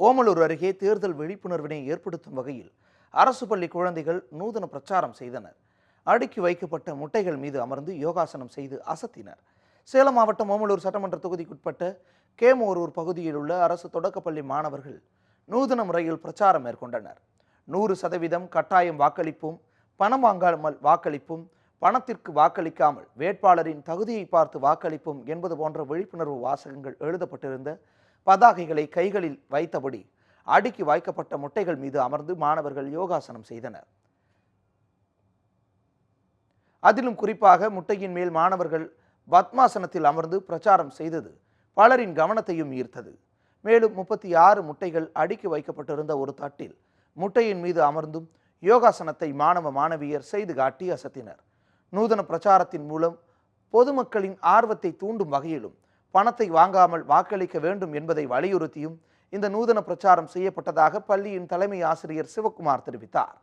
ஓமலூர் அருகே தேர்தல் விழிப்புணர்வினை ஏற்படுத்தும் வகையில் அரசு பள்ளி குழந்தைகள் நூதன பிரச்சாரம் செய்தனர். அடுக்கி வைக்கப்பட்ட முட்டைகள் மீது அமர்ந்து யோகாசனம் செய்து அசத்தினர். சேலம் மாவட்டம் ஓமலூர் சட்டமன்ற தொகுதிக்குட்பட்ட கேமோரூர் பகுதியில் உள்ள அரசு தொடக்கப்பள்ளி மாணவர்கள் நூதன முறையில் பிரச்சாரம் மேற்கொண்டனர். 100% கட்டாயம் வாக்களிப்போம், பணம் வாங்காமல் வாக்களிப்போம், பணத்திற்கு வாக்களிக்காமல் வேட்பாளரின் தகுதியை பார்த்து வாக்களிப்போம் என்பது போன்ற விழிப்புணர்வு வாசகங்கள் எழுதப்பட்டிருந்த பதாகைகளை கைகளில் வைத்தபடி அடுக்கி வைக்கப்பட்ட முட்டைகள் மீது அமர்ந்து மாணவர்கள் யோகாசனம் செய்தனர். அதிலும் குறிப்பாக முட்டையின் மேல் மாணவர்கள் பத்மாசனத்தில் அமர்ந்து பிரச்சாரம் செய்தது பலரின் கவனத்தையும் ஈர்த்தது. மேலும் 36 முட்டைகள் அடுக்கி வைக்கப்பட்டிருந்த ஒரு தட்டில் முட்டையின் மீது அமர்ந்தும் யோகாசனத்தை மாணவ மாணவியர் செய்து காட்டி அசத்தினர். நூதன பிரச்சாரத்தின் மூலம் பொதுமக்களின் ஆர்வத்தை தூண்டும் வகையிலும் பணத்தை வாங்காமல் வாக்களிக்க வேண்டும் என்பதை வலியுறுத்தியும் இந்த நூதன பிரச்சாரம் செய்யப்பட்டதாக பள்ளியின் தலைமை ஆசிரியர் சிவக்குமார் தெரிவித்தார்.